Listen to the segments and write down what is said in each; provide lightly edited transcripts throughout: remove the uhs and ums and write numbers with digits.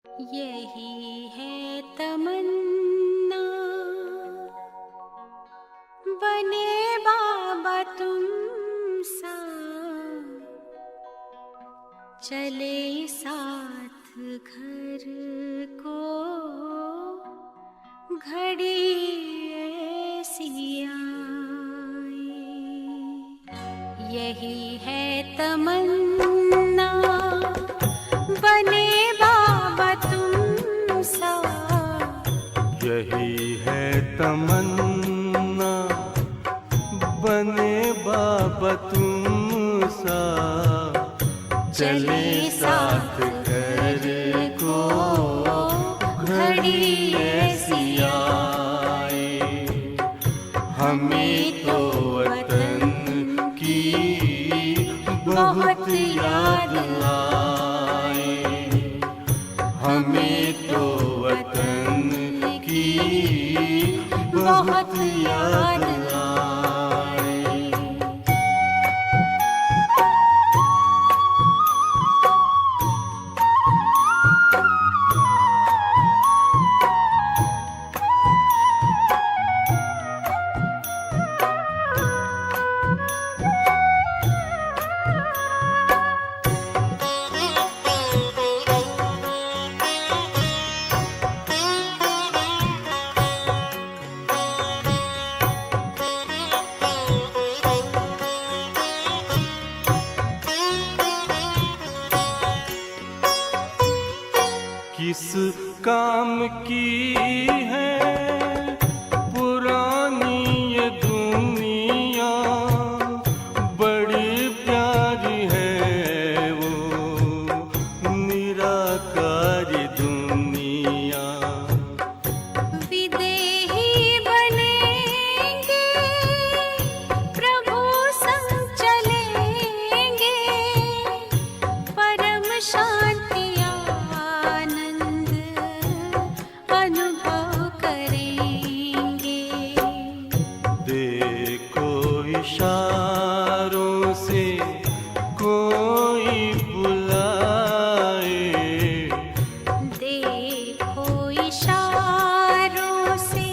यही है तमन्ना, बने बाबा तुम सा, चले साथ घर को घड़ी ऐसी आए। यही है तमन्ना, बने बाबा तुम सा। यही है तमन्ना, बने बाबा तुम सा, चले साथ घर को घड़ी ऐसी आए। हमें तो वतन की बहुत याद आए। हमें तो वतन की बहुत याद आए। किस काम की है पुरानी ये दुनिया, बड़ी प्यारी है वो निराकारी दुनिया। विदेही बनेंगे, प्रभु संग चलेंगे, परम शांति अनुभव करेंगे। देखो इशारों से कोई बुलाए, देखो इशारों से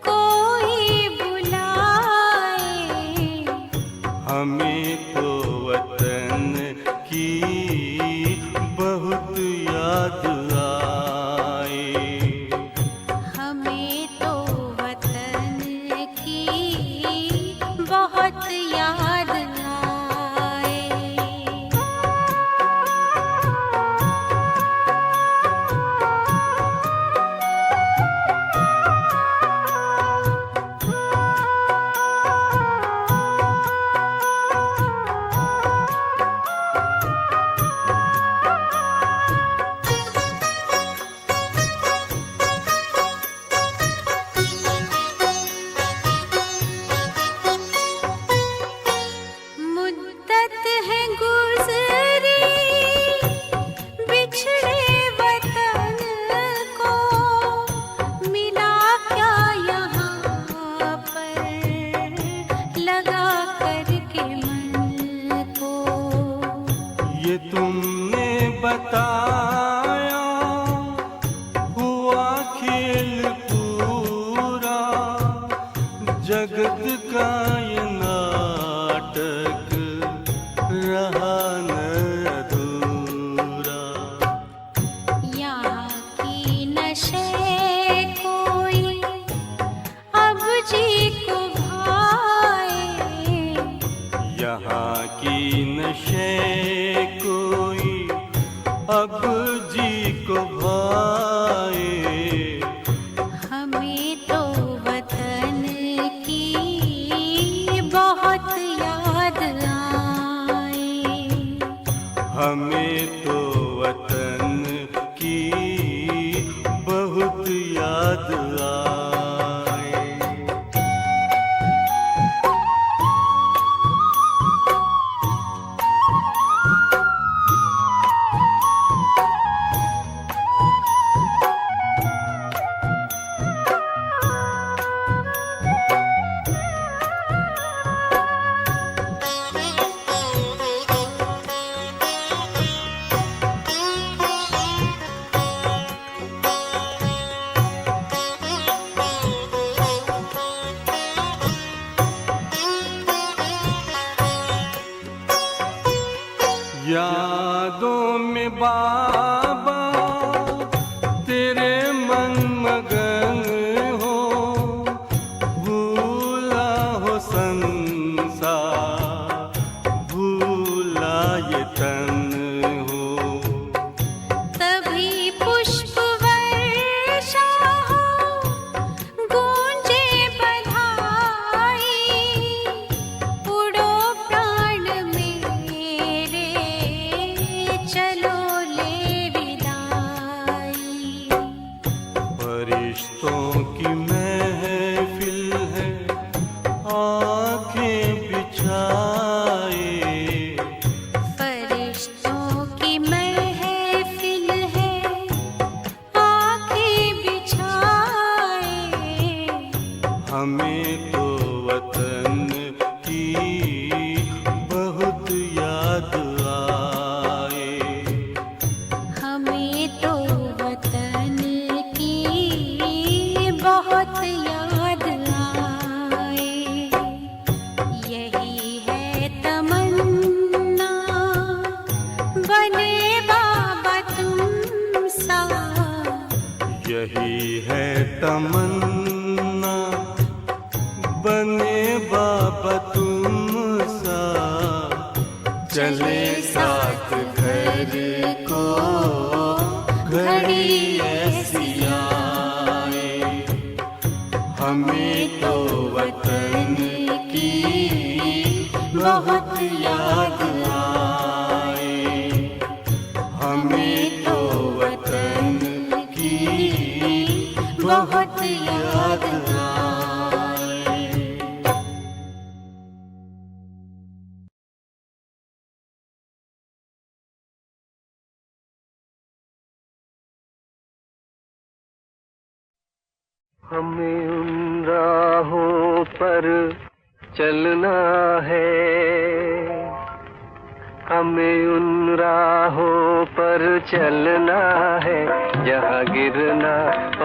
कोई बुलाए। हमें तो वतन की बहुत याद आए। हमें तो वतन की बहुत याद आए। मुद्दत है गुज़री बिछड़े वतन को, मिला क्या यहाँ पर लगा करके मन को। ये तुमने बताया हुआ खेल पूरा, जगत का ये नाटक रहा न अधूरा। यहाँ की नशे कोई अब जी को भाए। यहाँ की नशे कोई अब जी को भाए। हमें तो वतन की बहुत याद आए। हमें तो वतन की बहुत याद आए। फरिश्तों की महफिल है, आंखें बिछाए। फरिश्तों की महफिल है, आंखें बिछाए। हमें तो वतन की बहुत याद आए। हमें तो वतन की बहुत याद आए। यही है तमन्ना, बने बाबा तुम सा। यही है तमन्ना, बने बाबा तुम सा। चले साथ घर को घड़ी ऐसी आए। हमें तो वतन की बहुत याद आए। हमें तो वतन की बहुत याद आए। हमें उन राहों पर चलना है, हमें उन राहों पर चलना है, जहाँ गिरना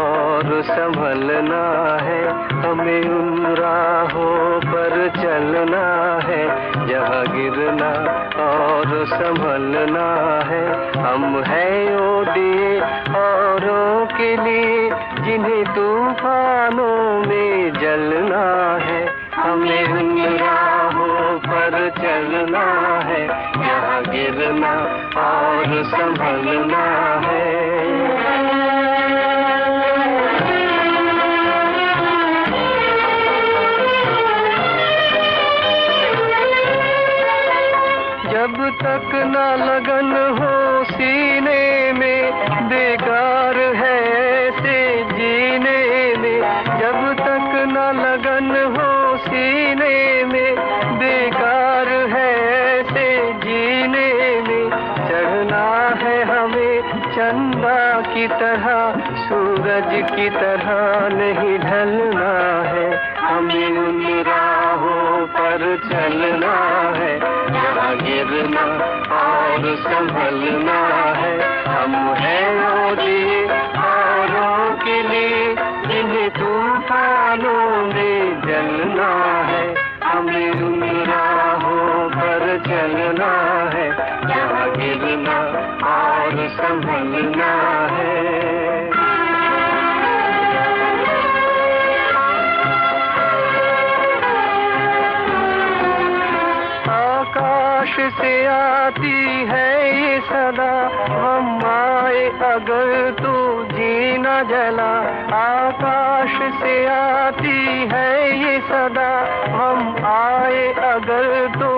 और संभलना है। हमें उन राहों पर चलना है, जहाँ गिरना और संभलना है। हम हैं वो दिए औरों के लिए, जिन्हें तूफानों में जलना है। हमें उन राहों पर चलना है, जहाँ गिरना और संभलना है। जब तक न लगन हो सीने में, बेकार है ऐसे जीने में। जब तक न लगन हो सीने में, बेकार है ऐसे जीने में। चढ़ना है हमें चंदा की तरह, सूरज की तरह नहीं ढलना है। हमें उन राहों पर चलना है, जहाँ गिरना और संभलना है। हम हैं वो दिए औरों के लिए, जिन्हें तूफानों में जलना है। हमें उन राहों पर चलना है, जहाँ गिरना और संभलना है। आकाश से आती है ये सदा, हम आए अगर तो जीना जला। आकाश से आती है ये सदा, हम आए अगर तो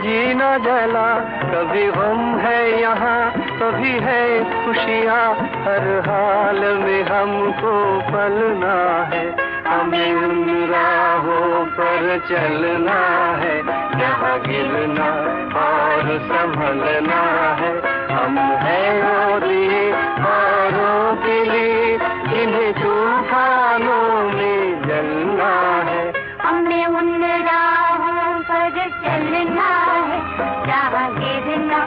जीना जला। कभी गम है यहाँ, कभी है खुशियाँ, हर हाल में हमको पलना है। हमें उन राहों पर चलना है, जहाँ गिरना और संभलना है। हम हैं वो दिए औरों के लिए, जिन्हें तूफानों में जलना है। हमें उन राहों पर चलना है, जहाँ गिरना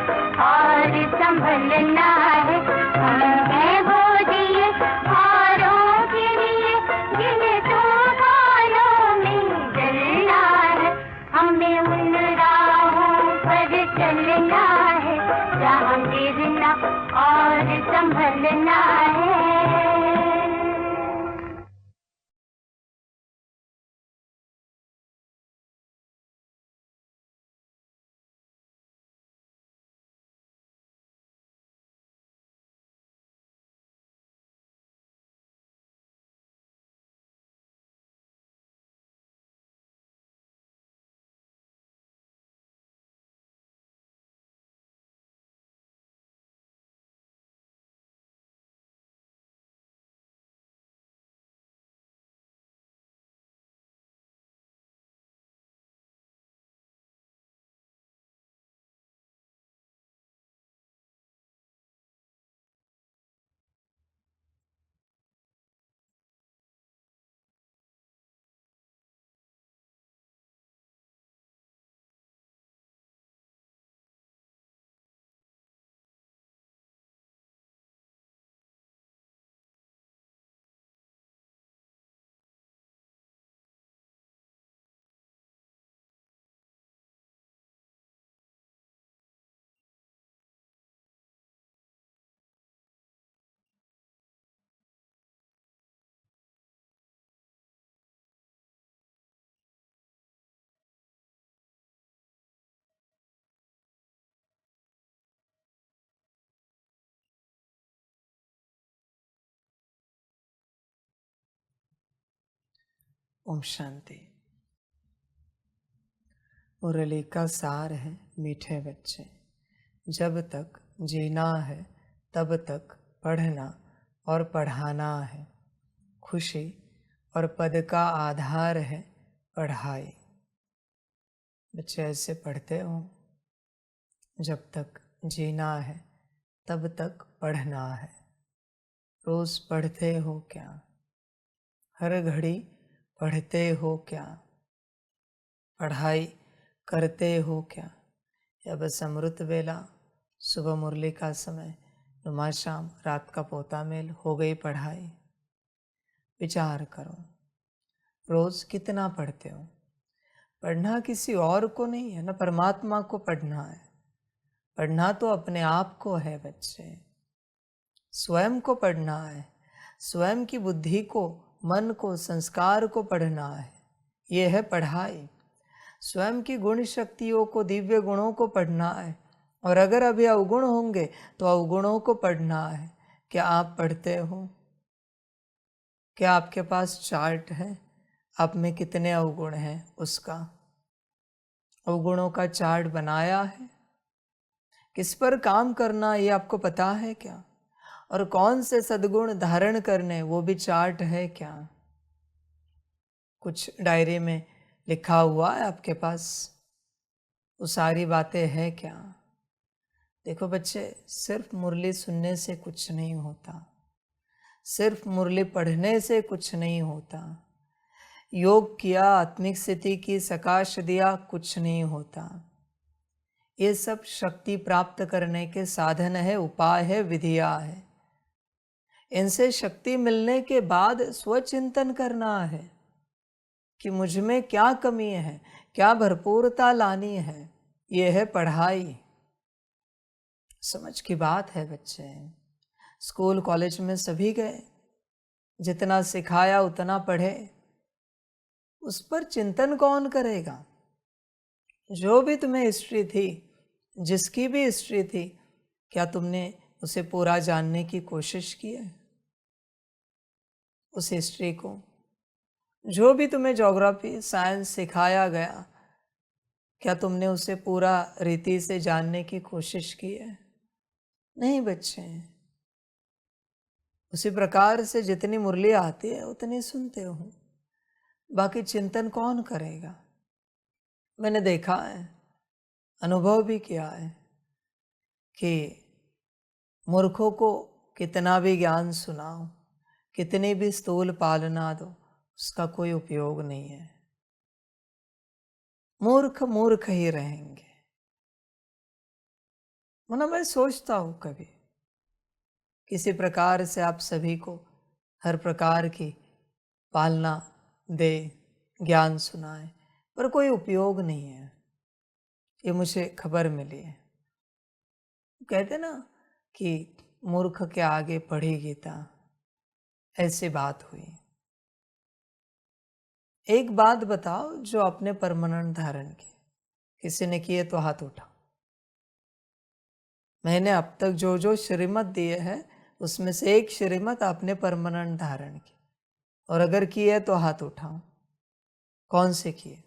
और संभलना है। हम हैं वो दिए औरों के लिए, जिन्हें तूफानों में जलना है। हमें उन राहों पर चलना है, जहाँ गिरना और संभलना है। ओम शांति। मुरली का सार है मीठे बच्चे, जब तक जीना है तब तक पढ़ना और पढ़ाना है। खुशी और पद का आधार है पढ़ाई। बच्चे ऐसे पढ़ते हो, जब तक जीना है तब तक पढ़ना है। रोज पढ़ते हो क्या? हर घड़ी पढ़ते हो क्या? पढ़ाई करते हो क्या? या बस अमृत वेला, सुबह मुरली का समय, नुमा शाम, रात का पोता मेल, हो गई पढ़ाई? विचार करो, रोज कितना पढ़ते हो? पढ़ना किसी और को नहीं है ना, परमात्मा को पढ़ना है। पढ़ना तो अपने आप को है बच्चे, स्वयं को पढ़ना है। स्वयं की बुद्धि को, मन को, संस्कार को पढ़ना है। ये है पढ़ाई। स्वयं की गुण शक्तियों को, दिव्य गुणों को पढ़ना है। और अगर अभी अवगुण होंगे तो अवगुणों को पढ़ना है। क्या आप पढ़ते हो? क्या आपके पास चार्ट है आप में कितने अवगुण हैं उसका? अवगुणों का चार्ट बनाया है? किस पर काम करना ये आपको पता है क्या? और कौन से सद्गुण धारण करने, वो भी चार्ट है क्या? कुछ डायरी में लिखा हुआ है आपके पास? वो सारी बातें हैं क्या? देखो बच्चे, सिर्फ मुरली सुनने से कुछ नहीं होता, सिर्फ मुरली पढ़ने से कुछ नहीं होता, योग किया, आत्मिक स्थिति की सकाश दिया, कुछ नहीं होता। ये सब शक्ति प्राप्त करने के साधन है, उपाय है, विधियां है। इनसे शक्ति मिलने के बाद स्वचिंतन करना है कि मुझ में क्या कमी है, क्या भरपूरता लानी है। ये है पढ़ाई। समझ की बात है बच्चे। स्कूल कॉलेज में सभी गए, जितना सिखाया उतना पढ़े, उस पर चिंतन कौन करेगा? जो भी तुम्हें हिस्ट्री थी, जिसकी भी हिस्ट्री थी, क्या तुमने उसे पूरा जानने की कोशिश की है? उस हिस्ट्री को, जो भी तुम्हें ज्योग्राफी, साइंस सिखाया गया, क्या तुमने उसे पूरा रीति से जानने की कोशिश की है? नहीं बच्चे। उसी प्रकार से जितनी मुरली आती है उतनी सुनते हो, बाकी चिंतन कौन करेगा? मैंने देखा है, अनुभव भी किया है कि मूर्खों को कितना भी ज्ञान सुनाओ, कितनी भी स्थूल पालना दो, उसका कोई उपयोग नहीं है। मूर्ख मूर्ख ही रहेंगे। मतलब मैं सोचता हूँ कभी, किसी प्रकार से आप सभी को हर प्रकार की पालना दे, ज्ञान सुनाए, पर कोई उपयोग नहीं है। ये मुझे खबर मिली है। कहते ना कि मूर्ख के आगे पढ़ी गीता, ऐसी बात हुई। एक बात बताओ जो अपने परमानेंट धारण की, किसी ने किए तो हाथ उठाओ। मैंने अब तक जो जो श्रीमत दिए हैं उसमें से एक श्रीमत आपने परमानेंट धारण की, और अगर किए तो हाथ उठाओ। कौन से किए?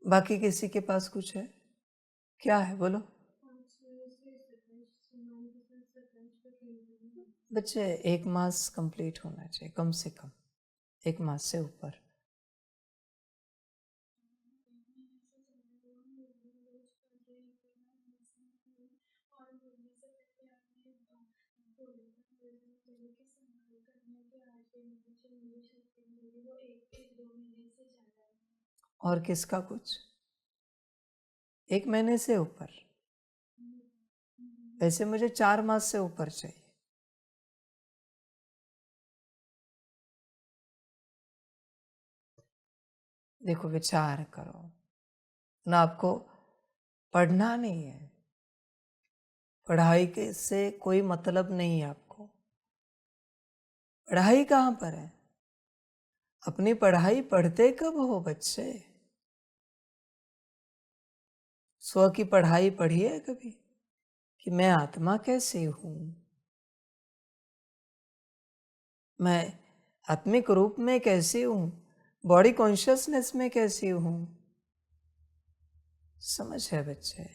बाकी किसी के पास कुछ है? क्या है बोलो बच्चे। 1 मास कंप्लीट होना चाहिए, कम से कम 1 मास से ऊपर। और किसका कुछ? 1 महीने से ऊपर? वैसे मुझे 4 मास से ऊपर चाहिए। देखो, विचार करो ना, आपको पढ़ना नहीं है, पढ़ाई के से कोई मतलब नहीं है आपको। पढ़ाई कहाँ पर है? अपनी पढ़ाई पढ़ते कब हो बच्चे? स्व की पढ़ाई पढ़ी है कभी कि मैं आत्मा कैसी हूं, मैं आत्मिक रूप में कैसी हूं, बॉडी कॉन्शियसनेस में कैसी हूं? समझ है बच्चे?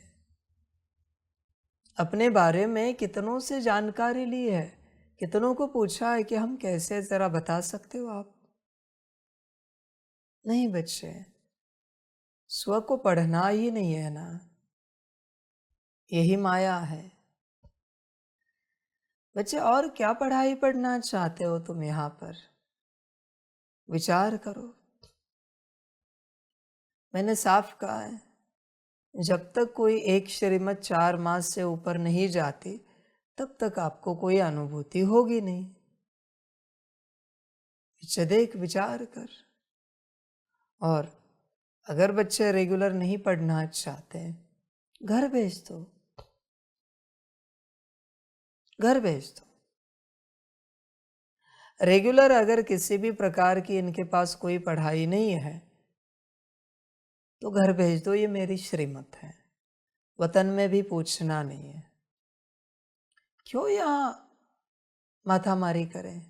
अपने बारे में कितनों से जानकारी ली है, कितनों को पूछा है कि हम कैसे, जरा बता सकते हो आप? नहीं बच्चे, स्व को पढ़ना ही नहीं है ना, यही माया है बच्चे। और क्या पढ़ाई पढ़ना चाहते हो तुम यहां पर? विचार करो। मैंने साफ कहा है, जब तक कोई एक श्रीमत 4 मास से ऊपर नहीं जाती, तब तक आपको कोई अनुभूति होगी नहीं। देख, विचार कर। और अगर बच्चे रेगुलर नहीं पढ़ना चाहते, घर भेज दो, घर भेज दो। रेगुलर अगर किसी भी प्रकार की इनके पास कोई पढ़ाई नहीं है तो घर भेज दो, ये मेरी श्रीमत है। वतन में भी पूछना नहीं है। क्यों यहां माथामारी करें?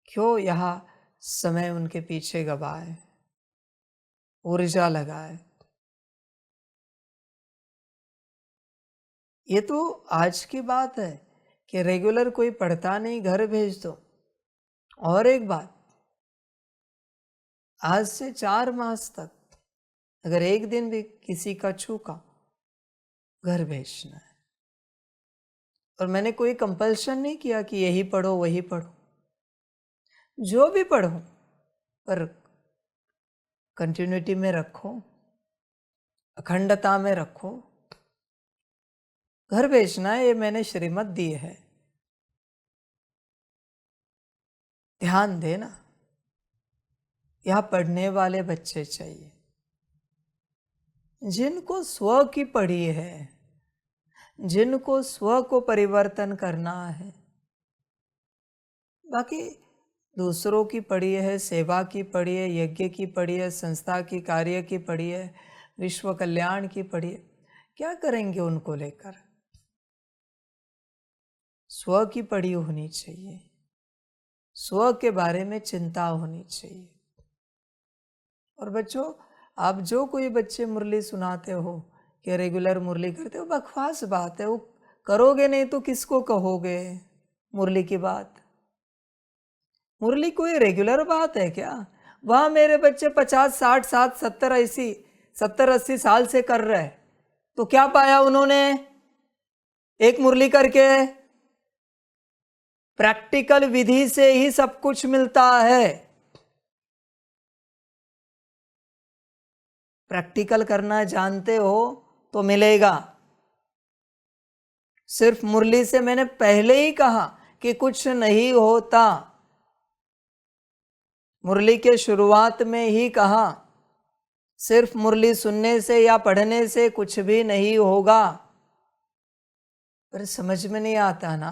क्यों यहां समय उनके पीछे गवाए, ऊर्जा लगाए? ये तो आज की बात है कि रेगुलर कोई पढ़ता नहीं, घर भेज दो। और एक बात, आज से 4 मास तक अगर एक दिन भी किसी का छूका, घर भेजना है। और मैंने कोई कंपल्शन नहीं किया कि यही पढ़ो वही पढ़ो, जो भी पढ़ो, पर कंटिन्यूटी में रखो, अखंडता में रखो। घर भेजना है, ये मैंने श्रीमत दी है। ध्यान देना, यहां पढ़ने वाले बच्चे चाहिए जिनको स्व की पढ़ी है, जिनको स्व को परिवर्तन करना है। बाकी दूसरों की पढ़ी है, सेवा की पढ़ी है, यज्ञ की पढ़ी है, संस्था की कार्य की पढ़ी है, विश्व कल्याण की पढ़ी है, क्या करेंगे उनको लेकर? स्व की पढ़ी होनी चाहिए, स्व के बारे में चिंता होनी चाहिए। और बच्चों, आप जो कोई बच्चे मुरली सुनाते हो कि रेगुलर मुरली करते हो, बकवास बात है। वो करोगे नहीं तो किसको कहोगे मुरली की बात? मुरली कोई रेगुलर बात है क्या? वहां मेरे बच्चे 50, 60, 70, 80 साल से कर रहे, तो क्या पाया उन्होंने एक मुरली करके? प्रैक्टिकल विधि से ही सब कुछ मिलता है। प्रैक्टिकल करना जानते हो तो मिलेगा। सिर्फ मुरली से मैंने पहले ही कहा कि कुछ नहीं होता। मुरली के शुरुआत में ही कहा, सिर्फ मुरली सुनने से या पढ़ने से कुछ भी नहीं होगा। पर समझ में नहीं आता ना,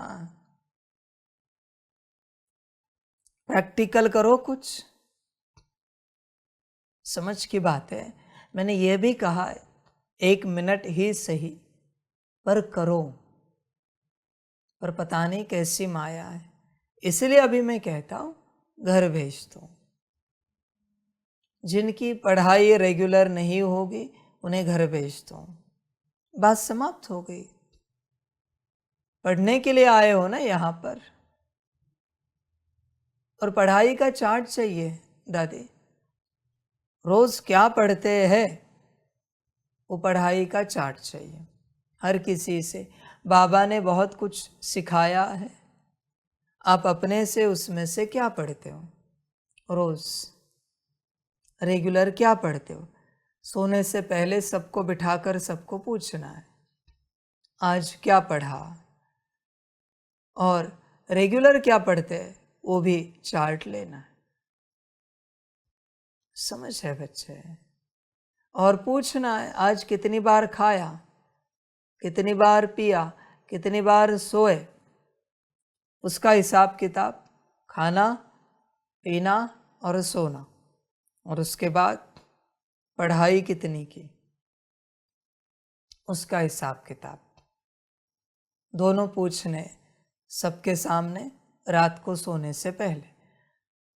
प्रैक्टिकल करो कुछ। समझ की बात है। मैंने ये भी कहा है, 1 मिनट ही सही पर करो। पर पता नहीं कैसी माया है, इसलिए अभी मैं कहता हूं घर भेज दो। जिनकी पढ़ाई रेगुलर नहीं होगी उन्हें घर भेज दो, बात समाप्त हो गई। पढ़ने के लिए आए हो ना यहाँ पर, और पढ़ाई का चार्ट चाहिए दादी। रोज क्या पढ़ते हैं वो पढ़ाई का चार्ट चाहिए हर किसी से। बाबा ने बहुत कुछ सिखाया है, आप अपने से उसमें से क्या पढ़ते हो? रोज रेगुलर क्या पढ़ते हो? सोने से पहले सबको बिठाकर सबको पूछना है आज क्या पढ़ा, और रेगुलर क्या पढ़ते हैं वो भी चार्ट लेना है। समझ है बच्चे? और पूछना है आज कितनी बार खाया, कितनी बार पिया, कितनी बार सोए, उसका हिसाब किताब, खाना पीना और सोना, और उसके बाद पढ़ाई कितनी की उसका हिसाब किताब, दोनों पूछने सबके सामने रात को सोने से पहले।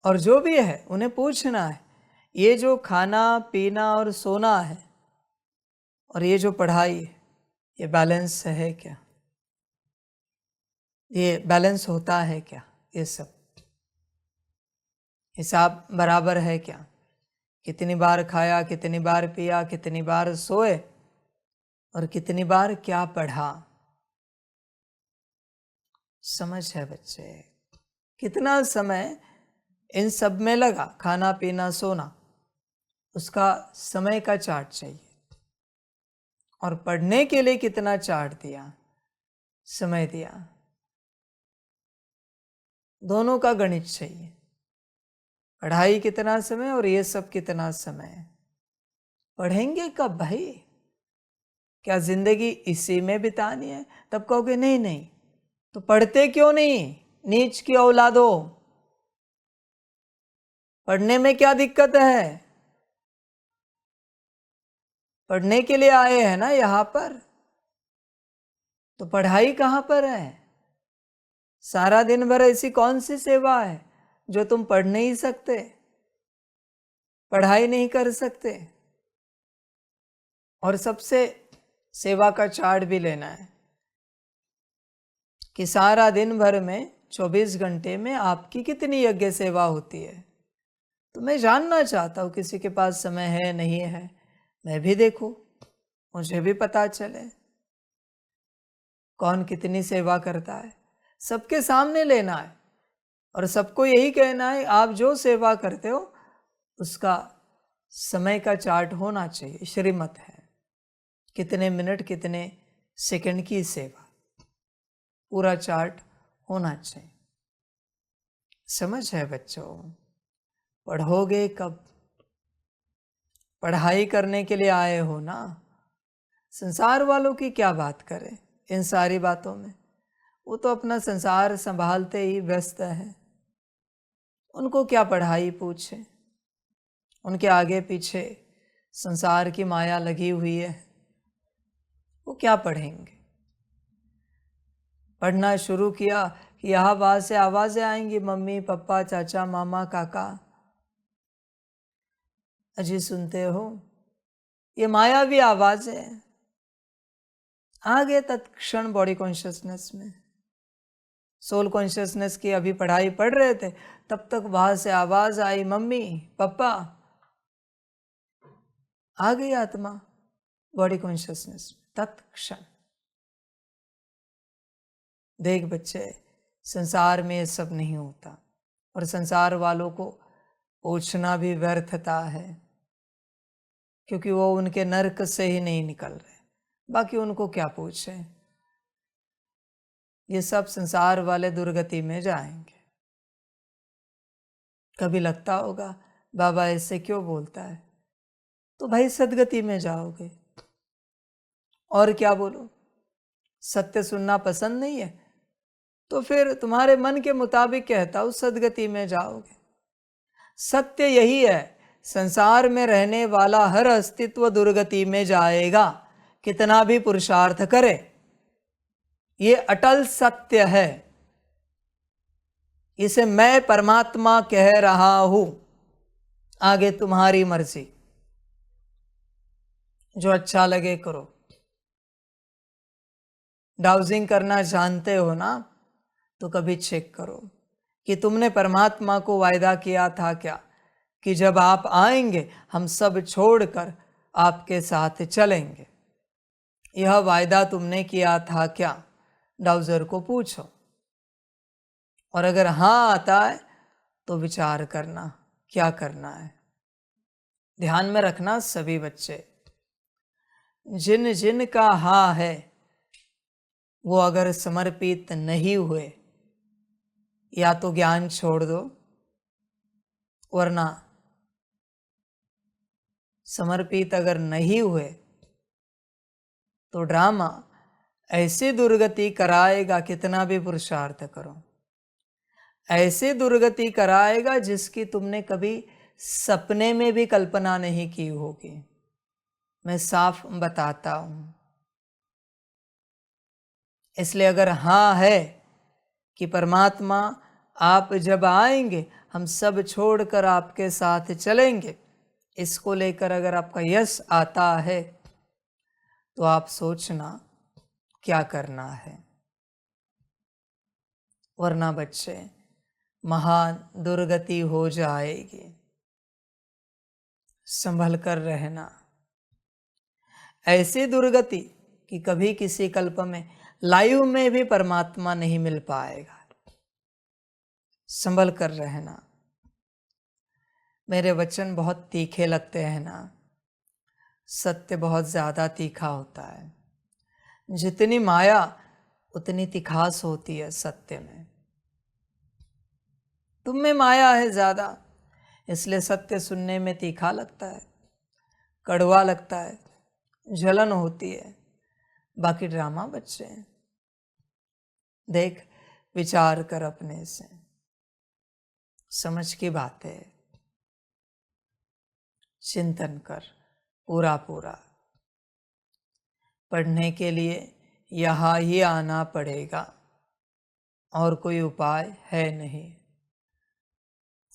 और जो भी है उन्हें पूछना है ये जो खाना पीना और सोना है और ये जो पढ़ाई है ये बैलेंस है क्या, ये बैलेंस होता है क्या, ये सब हिसाब बराबर है क्या, कितनी बार खाया, कितनी बार पिया, कितनी बार सोए और कितनी बार क्या पढ़ा। समझ है बच्चे? कितना समय इन सब में लगा, खाना पीना सोना, उसका समय का चार्ट चाहिए। और पढ़ने के लिए कितना चार्ट दिया, समय दिया, दोनों का गणित चाहिए। पढ़ाई कितना समय और ये सब कितना समय। पढ़ेंगे कब भाई? क्या जिंदगी इसी में बितानी है? तब कहोगे नहीं नहीं, तो पढ़ते क्यों नहीं? नीच की औलादो, पढ़ने में क्या दिक्कत है? पढ़ने के लिए आए हैं ना यहां पर, तो पढ़ाई कहां पर है? सारा दिन भर ऐसी कौन सी सेवा है जो तुम पढ़ नहीं सकते, पढ़ाई नहीं कर सकते? और सबसे सेवा का चार्ट भी लेना है कि सारा दिन भर में 24 घंटे में आपकी कितनी यज्ञ सेवा होती है। तो मैं जानना चाहता हूँ किसी के पास समय है नहीं है, मैं भी देखूं, मुझे भी पता चले कौन कितनी सेवा करता है। सबके सामने लेना है और सबको यही कहना है आप जो सेवा करते हो उसका समय का चार्ट होना चाहिए, श्रीमत है, कितने मिनट कितने सेकंड की सेवा, पूरा चार्ट होना चाहिए। समझ है बच्चों? पढ़ोगे कब? पढ़ाई करने के लिए आए हो ना। संसार वालों की क्या बात करें इन सारी बातों में, वो तो अपना संसार संभालते ही व्यस्त है, उनको क्या पढ़ाई पूछे, उनके आगे पीछे संसार की माया लगी हुई है, वो क्या पढ़ेंगे। पढ़ना शुरू किया कि यहाँ वहाँ से आवाज़ें आएंगी, मम्मी पापा चाचा मामा काका, अजी सुनते हो, ये मायावी आवाज़ें आ गए तत्क्षण बॉडी कॉन्शियसनेस में। सोल कॉन्शियसनेस की अभी पढ़ाई पढ़ रहे थे, तब तक वहाँ से आवाज़ आई मम्मी पापा, आ गई आत्मा बॉडी कॉन्शियसनेस तत्क्षण। देख बच्चे, संसार में ये सब नहीं होता और संसार वालों को पूछना भी व्यर्थता है, क्योंकि वो उनके नरक से ही नहीं निकल रहे, बाकी उनको क्या पूछे। ये सब संसार वाले दुर्गति में जाएंगे। कभी लगता होगा बाबा ऐसे क्यों बोलता है, तो भाई सदगति में जाओगे। और क्या बोलो, सत्य सुनना पसंद नहीं है तो फिर तुम्हारे मन के मुताबिक कहता हूं सदगति में जाओगे। सत्य यही है, संसार में रहने वाला हर अस्तित्व दुर्गति में जाएगा, कितना भी पुरुषार्थ करे। ये अटल सत्य है, इसे मैं परमात्मा कह रहा हूं। आगे तुम्हारी मर्जी, जो अच्छा लगे करो। डाउजिंग करना जानते हो ना, तो कभी चेक करो कि तुमने परमात्मा को वायदा किया था क्या कि जब आप आएंगे हम सब छोड़कर आपके साथ चलेंगे। यह वायदा तुमने किया था क्या? डाउजर को पूछो। और अगर हाँ आता है तो विचार करना क्या करना है। ध्यान में रखना सभी बच्चे, जिन जिन का हाँ है वो अगर समर्पित नहीं हुए या तो ज्ञान छोड़ दो, वरना समर्पित अगर नहीं हुए तो ड्रामा ऐसी दुर्गति कराएगा, कितना भी पुरुषार्थ करो ऐसी दुर्गति कराएगा जिसकी तुमने कभी सपने में भी कल्पना नहीं की होगी। मैं साफ बताता हूं। इसलिए अगर हाँ है कि परमात्मा आप जब आएंगे हम सब छोड़कर आपके साथ चलेंगे, इसको लेकर अगर आपका यश आता है तो आप सोचना क्या करना है, वरना बच्चे महान दुर्गति हो जाएगी। संभल कर रहना। ऐसी दुर्गति कि कभी किसी कल्प में लाइव में भी परमात्मा नहीं मिल पाएगा। संभल कर रहना। मेरे वचन बहुत तीखे लगते हैं ना, सत्य बहुत ज्यादा तीखा होता है। जितनी माया उतनी तिखास होती है सत्य में। तुम में माया है ज्यादा, इसलिए सत्य सुनने में तीखा लगता है, कड़वा लगता है, जलन होती है। बाकी ड्रामा बच्चे देख, विचार कर अपने से, समझ की बात है, चिंतन कर पूरा पूरा। पढ़ने के लिए यहाँ ही आना पड़ेगा, और कोई उपाय है नहीं।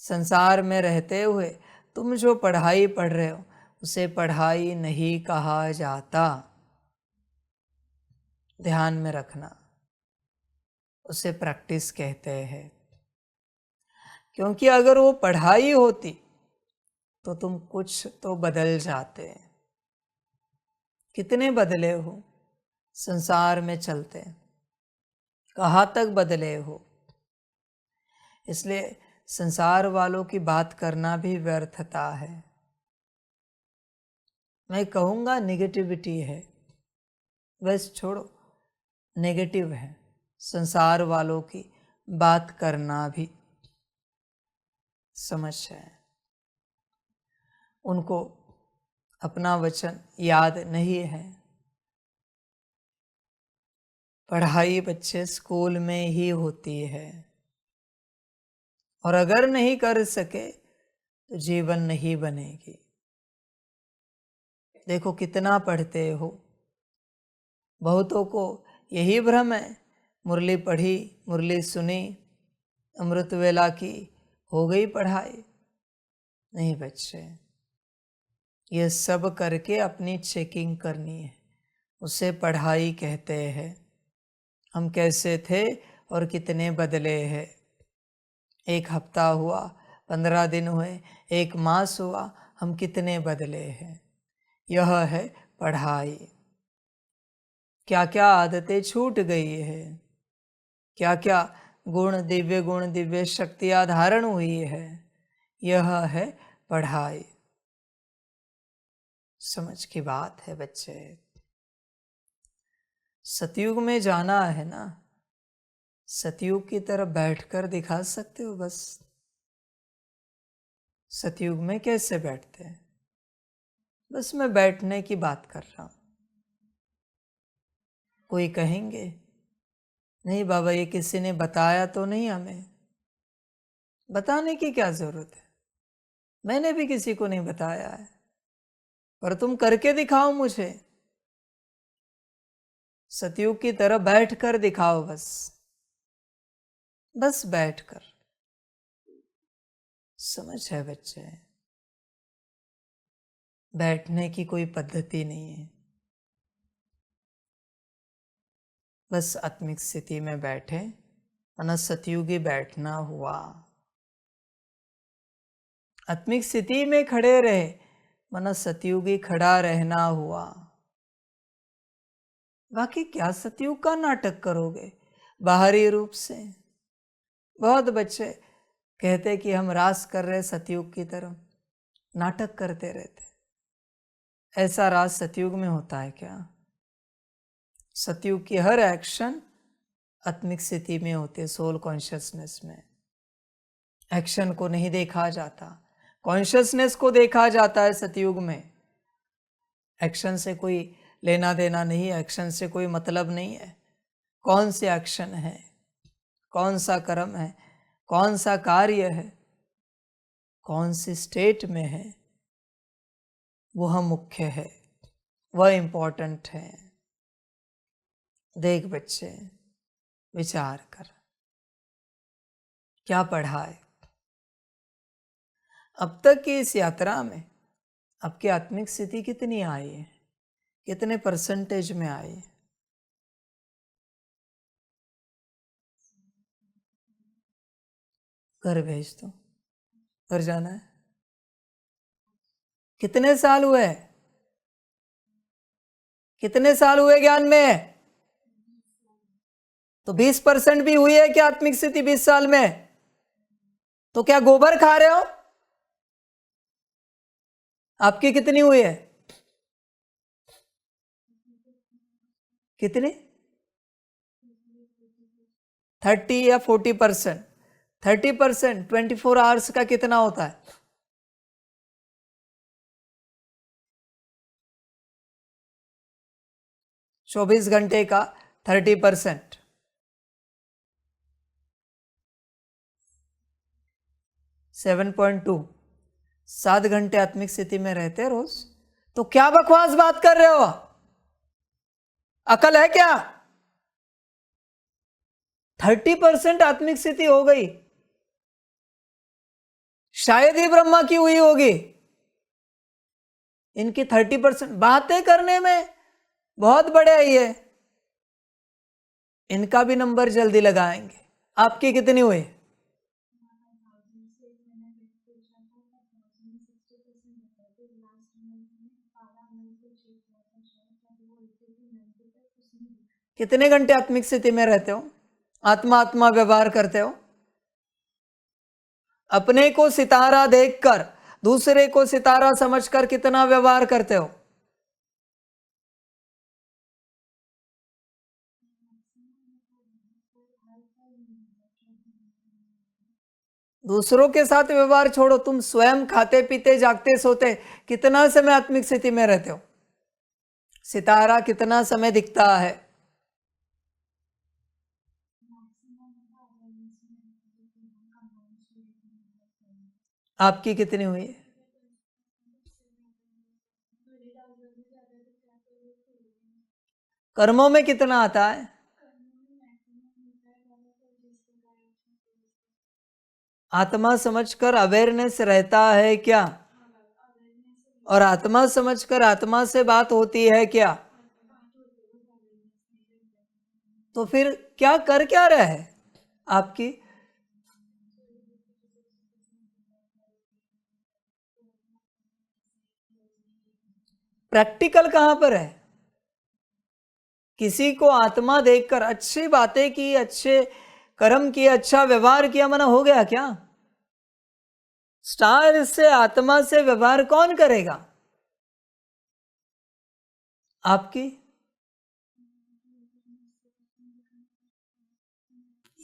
संसार में रहते हुए तुम जो पढ़ाई पढ़ रहे हो उसे पढ़ाई नहीं कहा जाता। ध्यान में रखना, उसे प्रैक्टिस कहते हैं। क्योंकि अगर वो पढ़ाई होती तो तुम कुछ तो बदल जाते। कितने बदले हो संसार में चलते, कहाँ तक बदले हो। इसलिए संसार वालों की बात करना भी व्यर्थता है। मैं कहूँगा नेगेटिविटी है, बस छोड़ो, नेगेटिव है संसार वालों की बात करना भी। समझ है, उनको अपना वचन याद नहीं है। पढ़ाई बच्चे स्कूल में ही होती है, और अगर नहीं कर सके तो जीवन नहीं बनेगी। देखो कितना पढ़ते हो, बहुतों को यही भ्रम है, मुरली पढ़ी, मुरली सुनी, अमृत वेला की, हो गई पढ़ाई। नहीं बच्चे, ये सब करके अपनी चेकिंग करनी है, उसे पढ़ाई कहते हैं। हम कैसे थे और कितने बदले हैं। 1 हफ्ता हुआ, 15 दिन हुए, 1 मास हुआ, हम कितने बदले हैं। यह है पढ़ाई। क्या क्या आदतें छूट गई है, क्या क्या गुण दिव्य शक्तियां धारण हुई है। यह है पढ़ाई। समझ की बात है बच्चे। सतयुग में जाना है ना, सतयुग की तरफ बैठकर दिखा सकते हो बस। सतयुग में कैसे बैठते हैं, बस मैं बैठने की बात कर रहा हूं। कोई कहेंगे नहीं बाबा ये किसी ने बताया तो नहीं, हमें बताने की क्या जरूरत है, मैंने भी किसी को नहीं बताया है, पर तुम करके दिखाओ मुझे। सतयुग की तरह बैठकर दिखाओ बस, बस बैठकर। समझ है बच्चे, बैठने की कोई पद्धति नहीं है। बस आत्मिक स्थिति में बैठे, वरना सतयुगी बैठना हुआ। आत्मिक स्थिति में खड़े रहे, वरना सतयुगी खड़ा रहना हुआ। बाकी क्या सतयुग का नाटक करोगे बाहरी रूप से। बहुत बच्चे कहते कि हम रास कर रहे सतयुग की तरह, नाटक करते रहते। ऐसा रास सतयुग में होता है क्या? सतयुग की हर एक्शन आत्मिक स्थिति में होती है, सोल कॉन्शियसनेस में। एक्शन को नहीं देखा जाता, कॉन्शियसनेस को देखा जाता है सतयुग में। एक्शन से कोई लेना देना नहीं है, एक्शन से कोई मतलब नहीं है। कौन सी एक्शन है, कौन सा कर्म है, कौन सा कार्य है, कौन सी स्टेट में है, वह मुख्य है, वह इम्पोर्टेंट है। देख बच्चे, विचार कर, क्या पढ़ा है अब तक की इस यात्रा में? आपकी आत्मिक स्थिति कितनी आई है, कितने परसेंटेज में आई है? घर भेज दो, घर जाना है। कितने साल हुए, कितने साल हुए ज्ञान में? तो 20% भी हुई है क्या आत्मिक स्थिति 20 साल में? तो क्या गोबर खा रहे हो? आपकी कितनी हुई है? कितनी? 30 या 40%? 30% 24 आवर्स का कितना होता है? चौबीस घंटे का 30%, 7.2, 7 घंटे आत्मिक स्थिति में रहते हैं रोज। तो क्या बकवास बात कर रहे हो? अकल है क्या? 30% आत्मिक स्थिति हो गई, शायद ही ब्रह्मा की हुई होगी। इनकी 30% बातें करने में बहुत बड़े है ये, इनका भी नंबर जल्दी लगाएंगे। आपकी कितनी हुई? कितने घंटे आत्मिक स्थिति में रहते हो? आत्मा आत्मा व्यवहार करते हो? अपने को सितारा देखकर दूसरे को सितारा समझकर कितना व्यवहार करते हो? दूसरों के साथ व्यवहार छोड़ो, तुम स्वयं खाते पीते जागते सोते कितना समय आत्मिक स्थिति में रहते हो? सितारा कितना समय दिखता है? आपकी कितनी हुई है? कर्मों में कितना आता है? आत्मा समझकर अवेयरनेस रहता है क्या? और आत्मा समझकर आत्मा से बात होती है क्या? तो फिर क्या कर क्या रहे हैं? आपकी प्रैक्टिकल कहां पर है? किसी को आत्मा देखकर अच्छी बातें की, अच्छे कर्म किए, अच्छा व्यवहार किया, मना हो गया क्या? स्टार से आत्मा से व्यवहार कौन करेगा? आपकी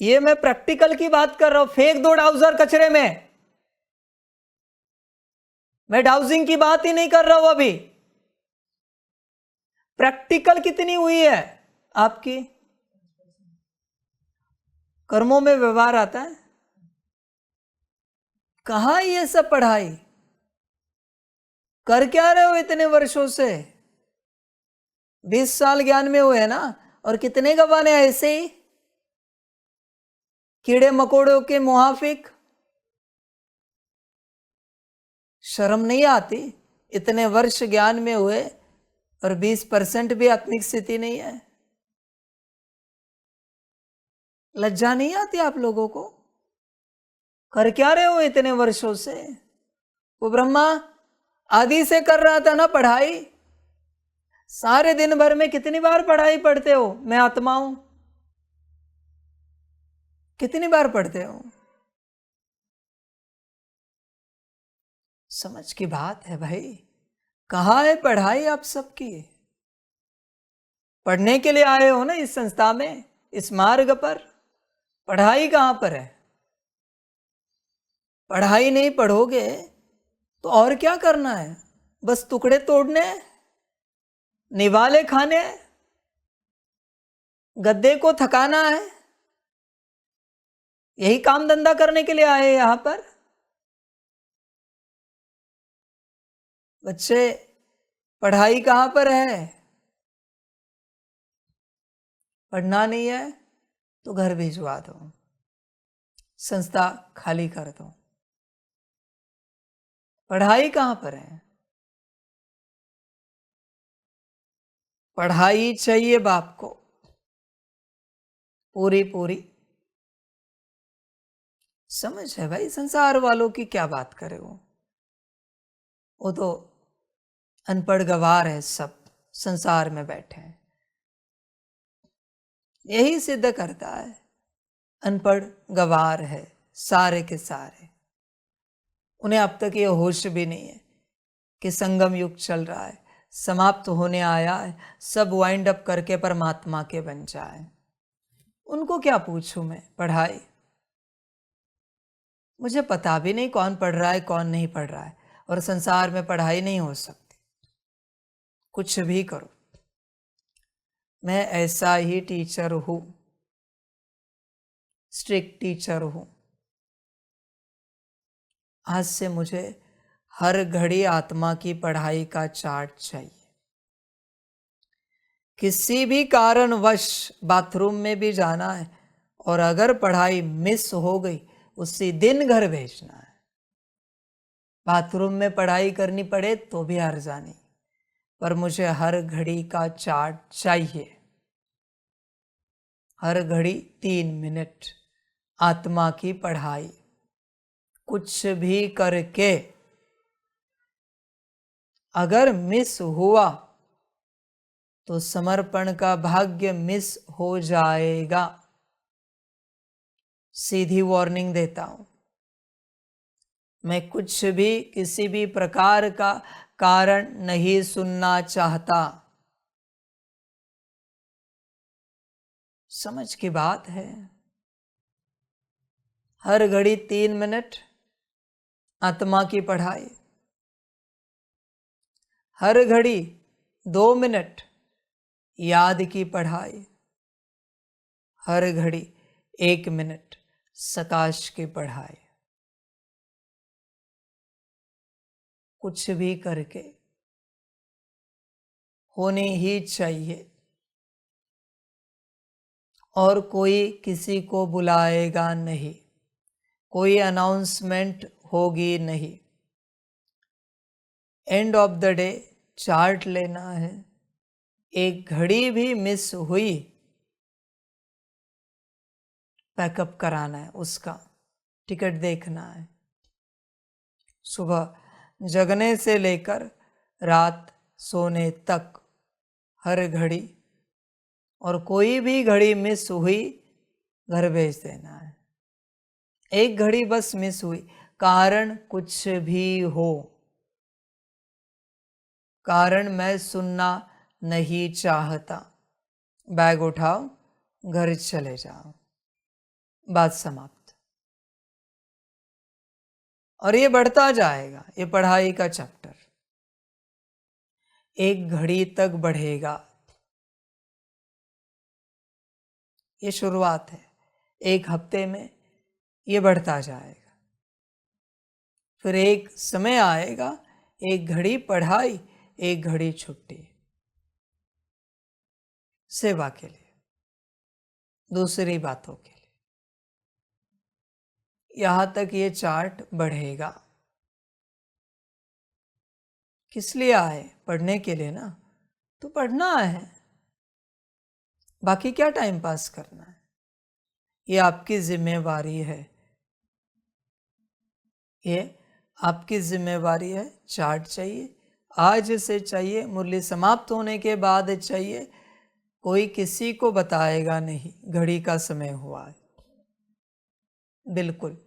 ये मैं प्रैक्टिकल की बात कर रहा हूं। फेंक दो डाउजर कचरे में, मैं डाउजिंग की बात ही नहीं कर रहा हूं अभी। प्रैक्टिकल कितनी हुई है आपकी? कर्मों में व्यवहार आता है? कहां ये सब पढ़ाई? कर क्या रहे हो इतने वर्षों से? 20 साल ज्ञान में हुए ना, और कितने गवाने ऐसे ही कीड़े मकोड़ों के मुहाफिक। शर्म नहीं आती? इतने वर्ष ज्ञान में हुए और 20% भी आत्मिक स्थिति नहीं है। लज्जा नहीं आती आप लोगों को? कर क्या रहे हो इतने वर्षों से? वो ब्रह्मा आदि से कर रहा था ना पढ़ाई। सारे दिन भर में कितनी बार पढ़ाई पढ़ते हो? मैं आत्मा हूं। कितनी बार पढ़ते हो? समझ की बात है भाई। कहाँ है पढ़ाई आप सबकी? पढ़ने के लिए आए हो ना इस संस्था में, इस मार्ग पर। पढ़ाई कहाँ पर है? पढ़ाई नहीं पढ़ोगे तो और क्या करना है? बस टुकड़े तोड़ने, निवाले खाने, गद्दे को थकाना है? यही काम धंधा करने के लिए आए यहां पर? बच्चे, पढ़ाई कहाँ पर है? पढ़ना नहीं है तो घर भिजवा दो, संस्था खाली कर दो। पढ़ाई कहाँ पर है? पढ़ाई चाहिए बाप को पूरी पूरी। समझ है भाई, संसार वालों की क्या बात करे वो तो अनपढ़ गवार है, सब संसार में बैठे हैं। यही सिद्ध करता है अनपढ़ गवार है सारे के सारे। उन्हें अब तक ये होश भी नहीं है कि संगम युग चल रहा है, समाप्त होने आया है, सब वाइंड अप करके परमात्मा के बन जाए। उनको क्या पूछूं मैं पढ़ाई? मुझे पता भी नहीं कौन पढ़ रहा है कौन नहीं पढ़ रहा है। और संसार में पढ़ाई नहीं हो सकती, कुछ भी करो। मैं ऐसा ही टीचर हूं, स्ट्रिक्ट टीचर हूं। आज से मुझे हर घड़ी आत्मा की पढ़ाई का चार्ट चाहिए। किसी भी कारणवश बाथरूम में भी जाना है और अगर पढ़ाई मिस हो गई उसी दिन घर भेजना है। बाथरूम में पढ़ाई करनी पड़े तो भी हर्जा नहीं, पर मुझे हर घड़ी का चार्ट चाहिए। हर घड़ी 3 मिनट आत्मा की पढ़ाई, कुछ भी करके। अगर मिस हुआ तो समर्पण का भाग्य मिस हो जाएगा। सीधी वार्निंग देता हूं। मैं कुछ भी किसी भी प्रकार का कारण नहीं सुनना चाहता। समझ की बात है। हर घड़ी 3 मिनट आत्मा की पढ़ाई, हर घड़ी 2 मिनट याद की पढ़ाई, हर घड़ी 1 मिनट सकाश की पढ़ाई। कुछ भी करके होनी ही चाहिए। और कोई किसी को बुलाएगा नहीं, कोई अनाउंसमेंट होगी नहीं। End of the day chart लेना है। एक घड़ी भी मिस हुई, पैकअप कराना है, उसका टिकट देखना है। सुबह जगने से लेकर रात सोने तक हर घड़ी, और कोई भी घड़ी मिस हुई घर भेज देना है। एक घड़ी बस मिस हुई, कारण कुछ भी हो, कारण मैं सुनना नहीं चाहता, बैग उठाओ घर चले जाओ, बात समाप्त। और ये बढ़ता जाएगा, ये पढ़ाई का चैप्टर 1 घड़ी तक बढ़ेगा। ये शुरुआत है, 1 हफ्ते में ये बढ़ता जाएगा। फिर एक समय आएगा, 1 घड़ी पढ़ाई, 1 घड़ी छुट्टी, सेवा के लिए, दूसरी बातों के लिए। यहां तक ये चार्ट बढ़ेगा। किस लिए आए? पढ़ने के लिए ना, तो पढ़ना है, बाकी क्या टाइम पास करना है, ये आपकी जिम्मेवारी है। ये आपकी जिम्मेवारी है। चार्ट चाहिए, आज से चाहिए, मुरली समाप्त होने के बाद चाहिए। कोई किसी को बताएगा नहीं घड़ी का समय हुआ है। बिल्कुल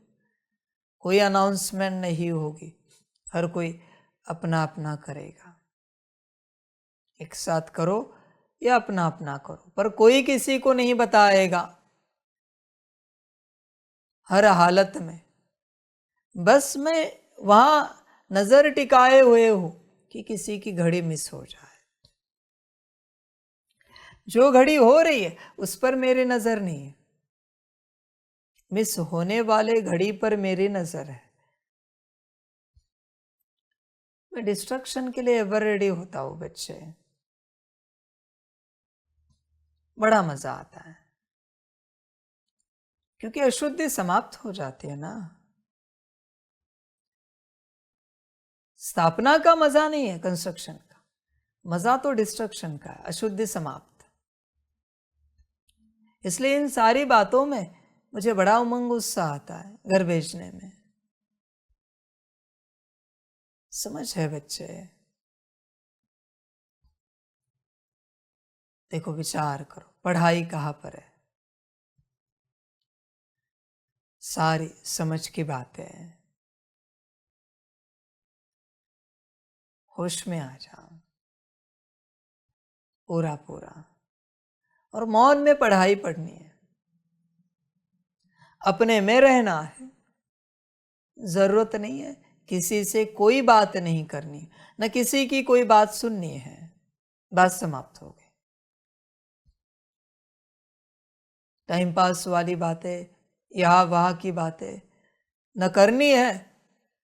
कोई अनाउंसमेंट नहीं होगी, हर कोई अपना अपना करेगा। एक साथ करो या अपना अपना करो, पर कोई किसी को नहीं बताएगा हर हालत में। बस मैं वहां नजर टिकाए हुए हूं कि किसी की घड़ी मिस हो जाए। जो घड़ी हो रही है उस पर मेरी नजर नहीं है, मिस होने वाले घड़ी पर मेरी नजर है। मैं डिस्ट्रक्शन के लिए एवर रेडी होता हूं बच्चे, बड़ा मजा आता है क्योंकि अशुद्धि समाप्त हो जाती है ना। स्थापना का मजा नहीं है कंस्ट्रक्शन का, मजा तो डिस्ट्रक्शन का है, अशुद्धि समाप्त। इसलिए इन सारी बातों में मुझे बड़ा उमंग उत्साह आता है घर भेजने में। समझ है बच्चे? देखो विचार करो, पढ़ाई कहाँ पर है? सारी समझ की बातें हैं। होश में आ जाओ पूरा पूरा, और मौन में पढ़ाई पढ़नी है, अपने में रहना है। जरूरत नहीं है किसी से कोई बात नहीं करनी, न किसी की कोई बात सुननी है। बात समाप्त हो गई। टाइम पास वाली बातें, यहाँ वहां की बातें न करनी है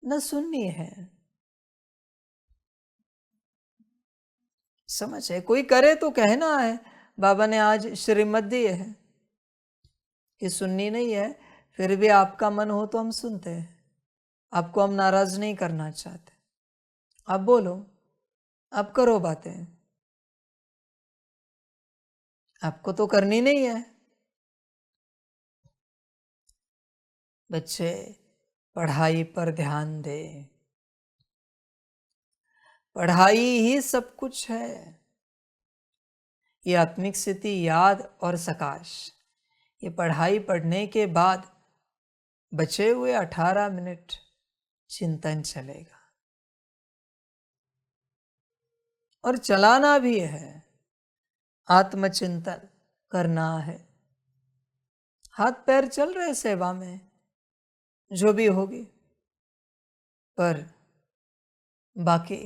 न सुननी है। समझ है? कोई करे तो कहना है बाबा ने आज श्रीमत दी है कि सुननी नहीं है, फिर भी आपका मन हो तो हम सुनते हैं। आपको हम नाराज नहीं करना चाहते। आप बोलो, आप करो बातें, आपको तो करनी नहीं है। बच्चे पढ़ाई पर ध्यान दे, पढ़ाई ही सब कुछ है। ये आत्मिक स्थिति, याद और सकाश, ये पढ़ाई पढ़ने के बाद बचे हुए 18 मिनट चिंतन चलेगा, और चलाना भी है। आत्मचिंतन करना है। हाथ पैर चल रहे सेवा में, जो भी होगी, पर बाकी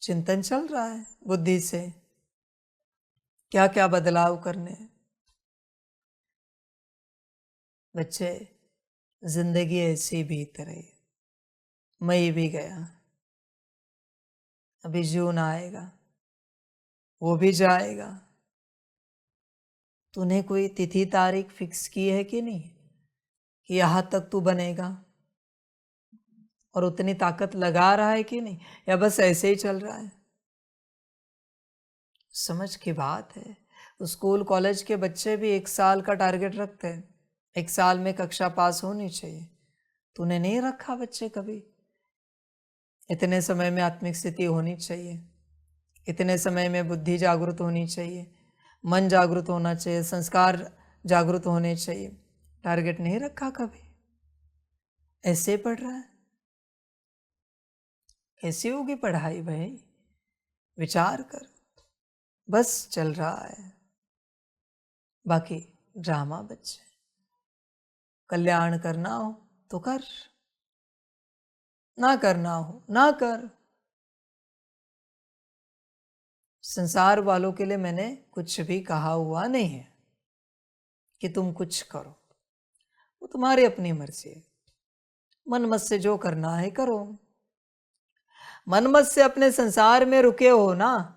चिंतन चल रहा है बुद्धि से, क्या क्या बदलाव करने। बच्चे जिंदगी ऐसी बीत रही, मई भी गया, अभी जून आएगा, वो भी जाएगा। तूने कोई तिथि तारीख फिक्स की है कि नहीं, कि यहां तक तू बनेगा, और उतनी ताकत लगा रहा है कि नहीं, या बस ऐसे ही चल रहा है? समझ की बात है। स्कूल कॉलेज के बच्चे भी 1 साल का टारगेट रखते हैं, 1 साल में कक्षा पास होनी चाहिए। तूने नहीं रखा बच्चे कभी? इतने समय में आत्मिक स्थिति होनी चाहिए, इतने समय में बुद्धि जागृत होनी चाहिए, मन जागृत होना चाहिए, संस्कार जागृत होने चाहिए। टारगेट नहीं रखा कभी? ऐसे पढ़ रहा है? कैसी होगी पढ़ाई भाई? विचार कर। बस चल रहा है, बाकी ड्रामा। बच्चे कल्याण करना हो तो कर, ना करना हो ना कर। संसार वालों के लिए मैंने कुछ भी कहा हुआ नहीं है कि तुम कुछ करो, वो तुम्हारी अपनी मर्जी है। मन मत से जो करना है करो। मन मत से अपने संसार में रुके हो ना,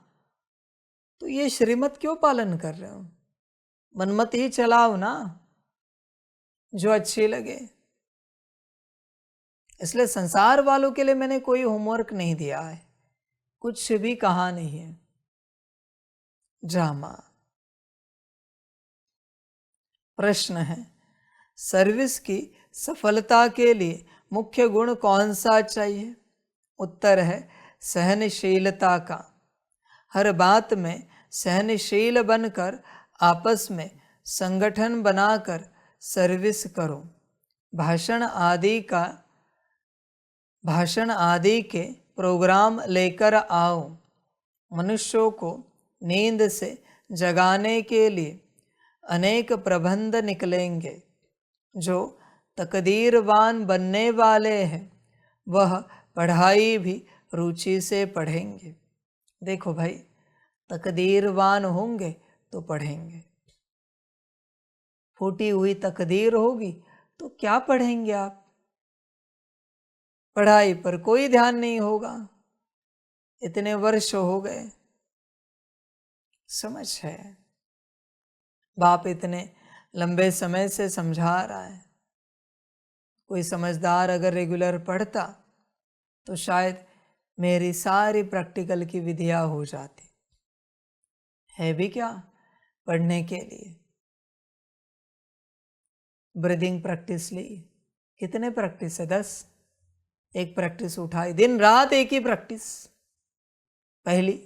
तो ये श्रीमत क्यों पालन कर रहे हो? मनमत ही चलाओ ना, जो अच्छी लगे। इसलिए संसार वालों के लिए मैंने कोई होमवर्क नहीं दिया है, कुछ भी कहा नहीं है। ड्रामा। प्रश्न है, सर्विस की सफलता के लिए मुख्य गुण कौन सा चाहिए? उत्तर है सहनशीलता का। हर बात में सहनशील बनकर आपस में संगठन बनाकर सर्विस करो। भाषण आदि के प्रोग्राम लेकर आओ। मनुष्यों को नींद से जगाने के लिए अनेक प्रबंध निकलेंगे। जो तकदीरवान बनने वाले हैं वह पढ़ाई भी रुचि से पढ़ेंगे। देखो भाई, तकदीरवान होंगे तो पढ़ेंगे। फूटी हुई तकदीर होगी तो क्या पढ़ेंगे आप? पढ़ाई पर कोई ध्यान नहीं होगा। इतने वर्ष हो गए, समझ है, बाप इतने लंबे समय से समझा रहा है। कोई समझदार अगर रेगुलर पढ़ता तो शायद मेरी सारी प्रैक्टिकल की विधियां हो जाती। है भी क्या पढ़ने के लिए? ब्रीदिंग प्रैक्टिस ली, कितने प्रैक्टिस है? 10। एक प्रैक्टिस उठाई, दिन रात एक ही प्रैक्टिस। पहली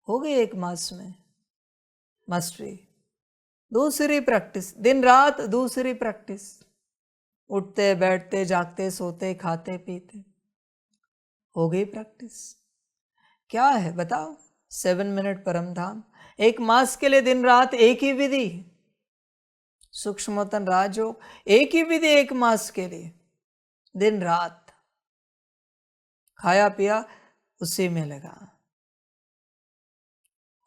हो गई 1 मास में मास्टरी। दूसरी प्रैक्टिस, दिन रात दूसरी प्रैक्टिस। उठते बैठते जागते सोते खाते पीते, हो गई प्रैक्टिस। क्या है बताओ? 7 मिनट परम धाम। 1 मास के लिए दिन रात एक ही विधि। सूक्ष्मतन राजयोग एक ही विधि 1 मास के लिए, दिन रात। खाया पिया उसी में लगा,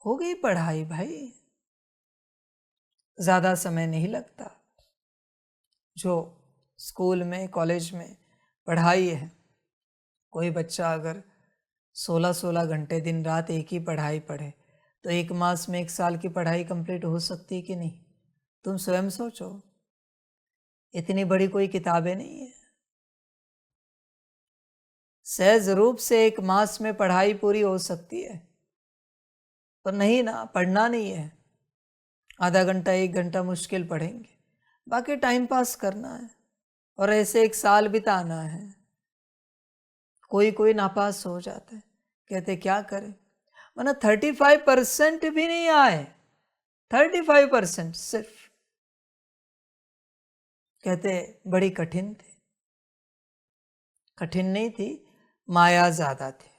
हो गई पढ़ाई भाई। ज्यादा समय नहीं लगता। जो स्कूल में कॉलेज में पढ़ाई है, कोई बच्चा अगर 16-16 घंटे दिन रात एक ही पढ़ाई पढ़े तो 1 मास में 1 साल की पढ़ाई कंप्लीट हो सकती है कि नहीं? तुम स्वयं सोचो। इतनी बड़ी कोई किताबें नहीं है। सहज रूप से 1 मास में पढ़ाई पूरी हो सकती है, पर नहीं ना, पढ़ना नहीं है। आधा घंटा 1 घंटा मुश्किल पढ़ेंगे, बाकी टाइम पास करना है और ऐसे 1 साल बिताना है। कोई नापास हो जाता है, कहते क्या करें? वरना 35% भी नहीं आए, 35% सिर्फ। कहते बड़ी कठिन थी। कठिन नहीं थी, माया ज्यादा थी।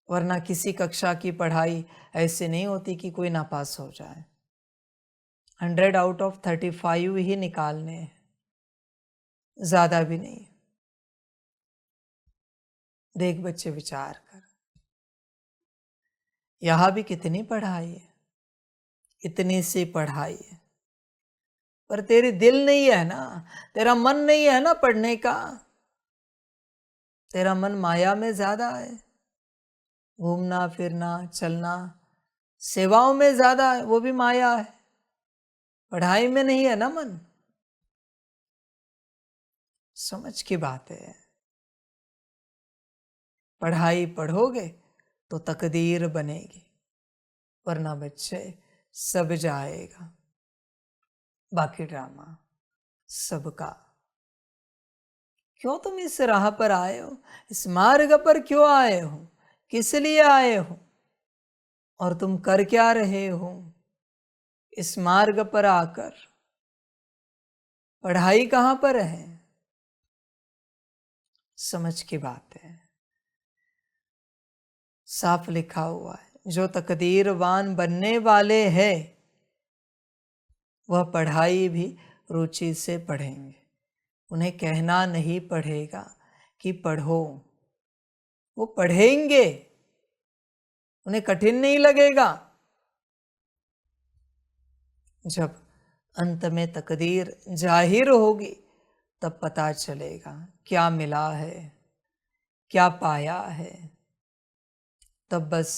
वरना किसी कक्षा की पढ़ाई ऐसे नहीं होती कि कोई नापास हो जाए। 100 आउट ऑफ 35 ही निकालने हैं, ज्यादा भी नहीं। देख बच्चे, विचार कर, यहां भी कितनी पढ़ाई है, इतनी सी पढ़ाई है, पर तेरी दिल नहीं है ना, तेरा मन नहीं है ना पढ़ने का। तेरा मन माया में ज्यादा है, घूमना फिरना चलना सेवाओं में ज्यादा है, वो भी माया है। पढ़ाई में नहीं है ना मन। समझ की बात है। पढ़ाई पढ़ोगे तो तकदीर बनेगी, वरना बच्चे सब जाएगा। बाकी ड्रामा सबका। क्यों तुम इस राह पर आए हो? इस मार्ग पर क्यों आए हो? किस लिए आए हो? और तुम कर क्या रहे हो इस मार्ग पर आकर? पढ़ाई कहां पर है? समझ की बात है। साफ लिखा हुआ है, जो तकदीरवान बनने वाले हैं वह पढ़ाई भी रुचि से पढ़ेंगे। उन्हें कहना नहीं पड़ेगा कि पढ़ो, वो पढ़ेंगे। उन्हें कठिन नहीं लगेगा। जब अंत में तकदीर जाहिर होगी तब पता चलेगा क्या मिला है, क्या पाया है। तब बस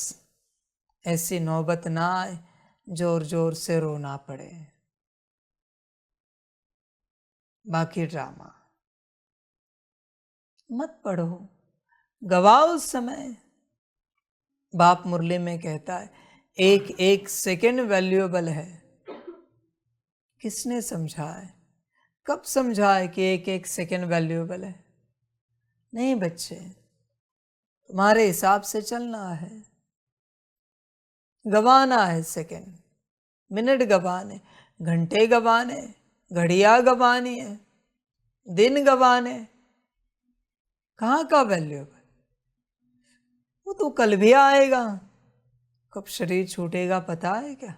ऐसी नौबत ना आए जोर जोर से रोना पड़े। बाकी ड्रामा मत पढ़ो, गवाओ समय। बाप मुरली में कहता है, एक एक सेकंड वैल्यूएबल है। किसने समझा है? कब समझा है कि एक एक सेकंड वैल्यूएबल है? नहीं बच्चे, तुम्हारे हिसाब से चलना है। गवाना है सेकंड, मिनट गवाने, घंटे गवाने, घड़ियां गवानी है। दिन गंवाने कहाँ का वैल्यूएबल? वो तो कल भी आएगा। कब शरीर छूटेगा पता है क्या?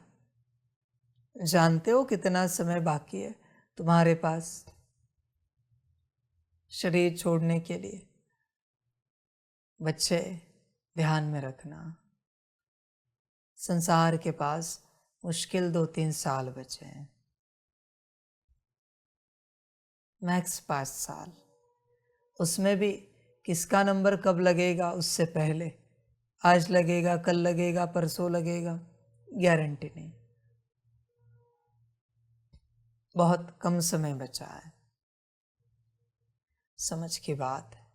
जानते हो कितना समय बाकी है तुम्हारे पास शरीर छोड़ने के लिए? बच्चे ध्यान में रखना, संसार के पास मुश्किल 2-3 साल बचे हैं, मैक्स 5 साल। उसमें भी किसका नंबर कब लगेगा उससे पहले, आज लगेगा, कल लगेगा, परसों लगेगा, गारंटी नहीं। बहुत कम समय बचा है। समझ की बात है।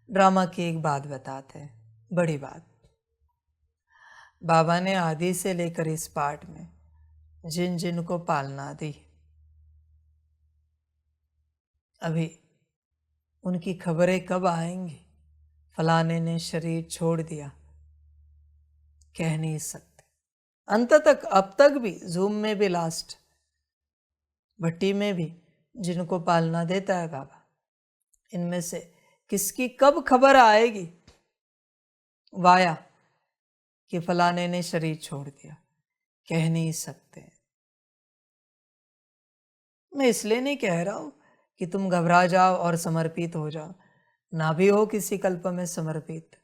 ड्रामा की एक बात बताते हैं, बड़ी बात। बाबा ने आदि से लेकर इस पाठ में जिन जिन को पालना दी, अभी उनकी खबरें कब आएंगी? फलाने ने शरीर छोड़ दिया, कह नहीं सकते। अंत तक, अब तक भी, जूम में भी, लास्ट भट्टी में भी जिनको पालना देता है बाबा, इनमें से किसकी कब खबर आएगी वाया कि फलाने ने शरीर छोड़ दिया? कह नहीं सकते। मैं इसलिए नहीं कह रहा हूं कि तुम घबरा जाओ और समर्पित हो जाओ, ना भी हो किसी कल्प में समर्पित,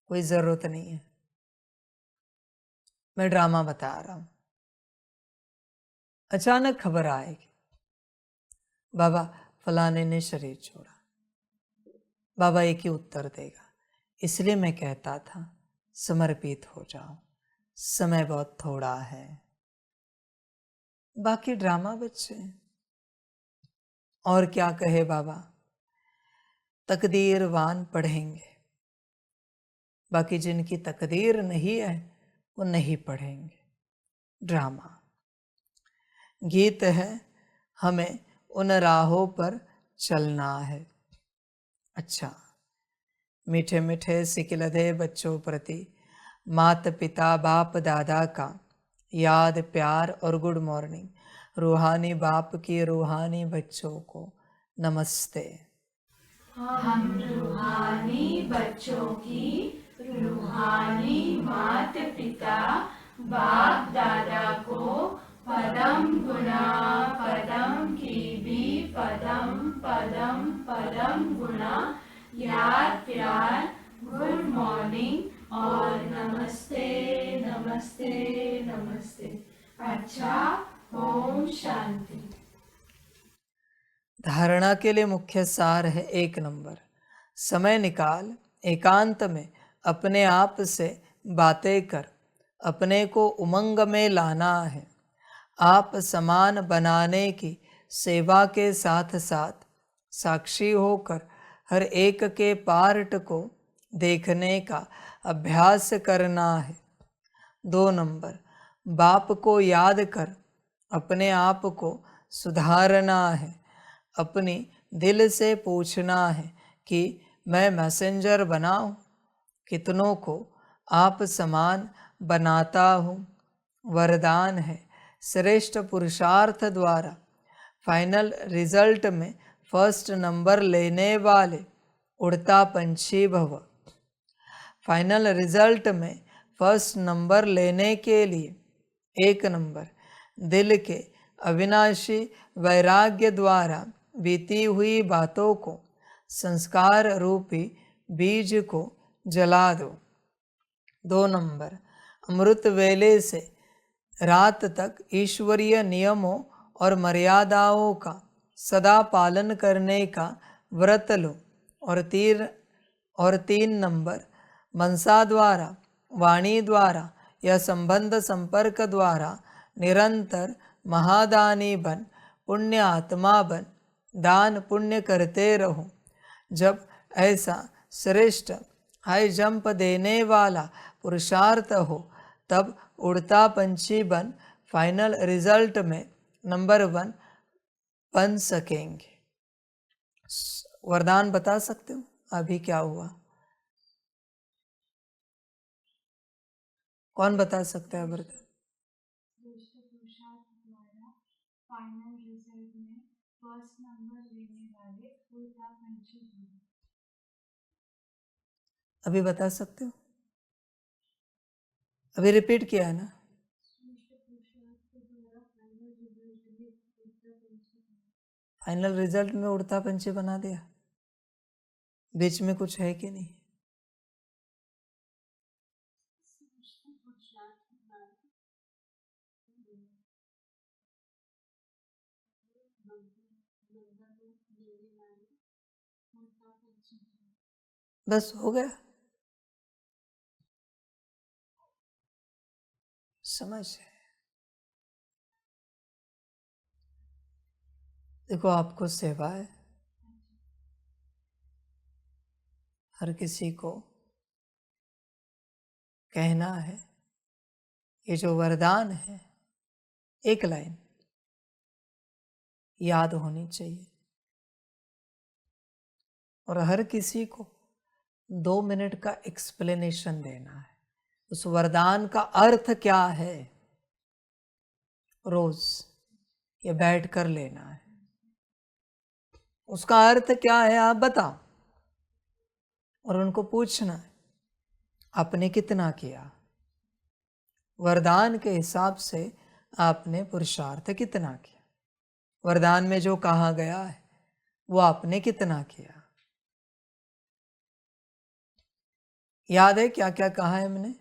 कोई जरूरत नहीं है। मैं ड्रामा बता रहा हूं। अचानक खबर आएगी, बाबा फलाने ने शरीर छोड़ा। बाबा एक ही उत्तर देगा। इसलिए मैं कहता था समर्पित हो जाओ, समय बहुत थोड़ा है। बाकी ड्रामा बच्चे, और क्या कहे बाबा, तकदीरवान पढ़ेंगे, बाकी जिनकी तकदीर नहीं है वो नहीं पढ़ेंगे। ड्रामा गीत है, हमें उन राहों पर चलना है। अच्छा, मीठे मीठे सिकिलधे बच्चों प्रति माता पिता बाप दादा का याद प्यार और गुड मॉर्निंग। रूहानी बाप की रूहानी बच्चों को नमस्ते। हम रूहानी बच्चों की रूहानी माता पिता बाप दादा को पदम गुना पदम की भी पदम पदम पदम गुना याद प्यार गुड मॉर्निंग और नमस्ते नमस्ते नमस्ते। अच्छा, ओम शांति। धारणा के लिए मुख्य सार है 1 नंबर, समय निकाल एकांत में अपने आप से बातें कर, अपने को उमंग में लाना है। आप समान बनाने की सेवा के साथ साथ साक्षी होकर हर एक के पार्ट को देखने का अभ्यास करना है। 2 नंबर, बाप को याद कर अपने आप को सुधारना है। अपनी दिल से पूछना है कि मैं मैसेंजर बनाऊं, कितनों को आप समान बनाता हूँ। वरदान है, श्रेष्ठ पुरुषार्थ द्वारा फाइनल रिजल्ट में फर्स्ट नंबर लेने वाले उड़ता पंछी भव। फाइनल रिजल्ट में फर्स्ट नंबर लेने के लिए 1 नंबर, दिल के अविनाशी वैराग्य द्वारा बीती हुई बातों को, संस्कार रूपी बीज को जला दो। 2 नंबर, अमृत वेले से रात तक ईश्वरीय नियमों और मर्यादाओं का सदा पालन करने का व्रत लो। और 3 नंबर, मनसा द्वारा, वाणी द्वारा या संबंध संपर्क द्वारा निरंतर महादानी बन, पुण्य आत्मा बन, दान पुण्य करते रहो। जब ऐसा श्रेष्ठ हाई जंप देने वाला पुरुषार्थ हो, तब उड़ता पंछी बन फाइनल रिजल्ट में नंबर 1 बन सकेंगे। वरदान बता सकते हो अभी क्या हुआ? कौन बता सकता है वरदान? फाइनल रिजल्ट में फर्स्ट अभी बता सकते हो? अभी रिपीट किया है ना? फाइनल रिजल्ट में उड़ता पंछी बना दिया। बीच में कुछ है कि नहीं? बस हो गया। समझ है। देखो, आपको सेवा है, हर किसी को कहना है। ये जो वरदान है, एक लाइन याद होनी चाहिए, और हर किसी को 2 मिनट का एक्सप्लेनेशन देना है। उस वरदान का अर्थ क्या है, रोज ये बैठ कर लेना है। उसका अर्थ क्या है आप बताओ, और उनको पूछना है आपने कितना किया, वरदान के हिसाब से आपने पुरुषार्थ कितना किया, वरदान में जो कहा गया है वो आपने कितना किया। याद है क्या क्या कहा है हमने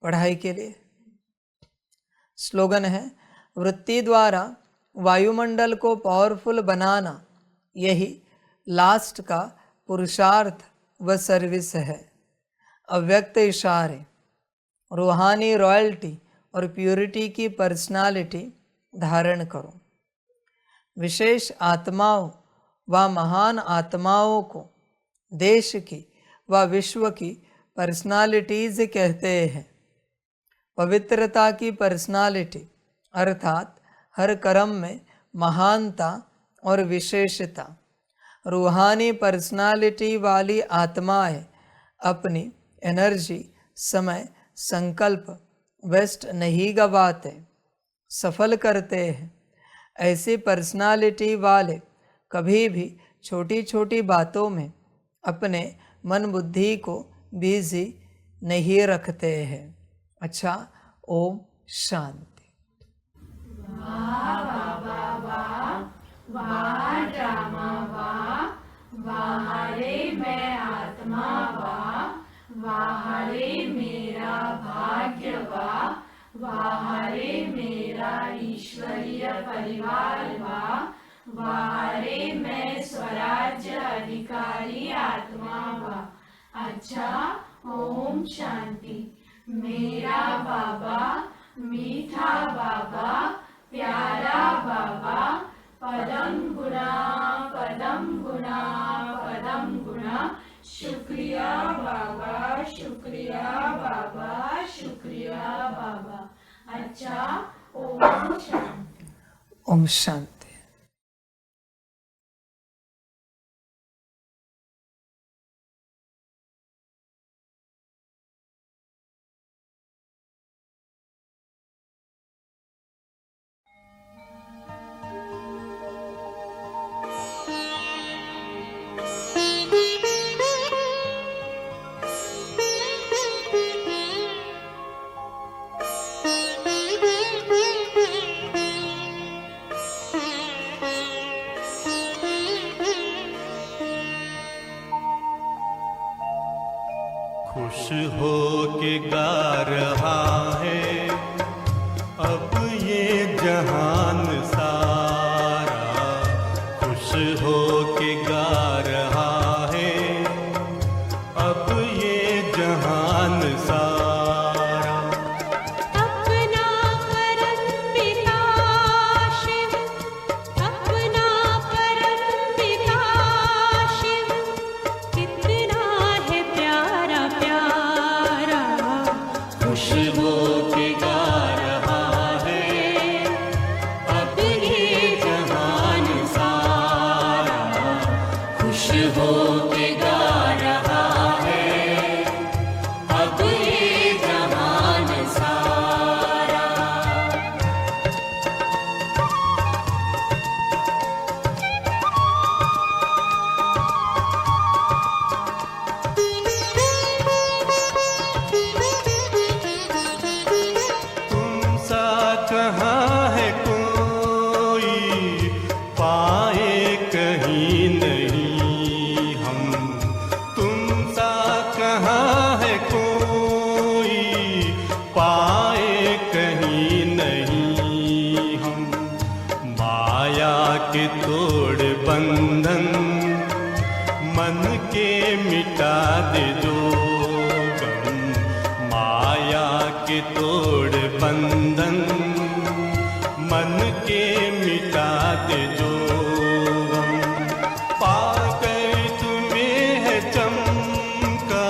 पढ़ाई के लिए? स्लोगन है, वृत्ति द्वारा वायुमंडल को पावरफुल बनाना, यही लास्ट का पुरुषार्थ व सर्विस है। अव्यक्त इशारे, रूहानी रॉयल्टी और प्यूरिटी की पर्सनालिटी धारण करो। विशेष आत्माओं व महान आत्माओं को देश की व विश्व की पर्सनालिटीज कहते हैं। पवित्रता की पर्सनालिटी अर्थात हर कर्म में महानता और विशेषता। रूहानी पर्सनालिटी वाली आत्माएं अपनी एनर्जी, समय, संकल्प वेस्ट नहीं गवाते, सफल करते हैं। ऐसी पर्सनालिटी वाले कभी भी छोटी छोटी बातों में अपने मन बुद्धि को बिजी नहीं रखते हैं। अच्छा, ओम शांति। वाह ड्रामा वाह, वाह रे मैं आत्मा वाह, वाह रे मेरा भाग्य वाह, वाह रे मेरा ईश्वरीय परिवार वाह, वाह रे मैं स्वराज्य अधिकारी आत्मा वाह। अच्छा, ओम शांति। मेरा बाबा, मीठा बाबा, प्यारा बाबा, पदम गुना पदम गुना पदम गुना। शुक्रिया बाबा, शुक्रिया बाबा, शुक्रिया बाबा। अच्छा, ओम शांति। ओम शांति। खुश हो के गा रहा है अब ये जहान सारा, खुश हो के गा रहा है अब ये जहान सारा। अपना परम पिता शिव, अपना परम पिता शिव, कितना है प्यारा प्यारा। खुश हो के गा रहा है अब ये जहान सारा, खुश हो के गा रहा है अब ये जहान सारा। मन के मिटा दे जो गम, माया के तोड़ बंधन, मन के मिटा दे जो गम। पाकर तुम्हें है चमका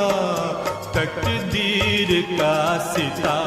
तकदीर का सितारा,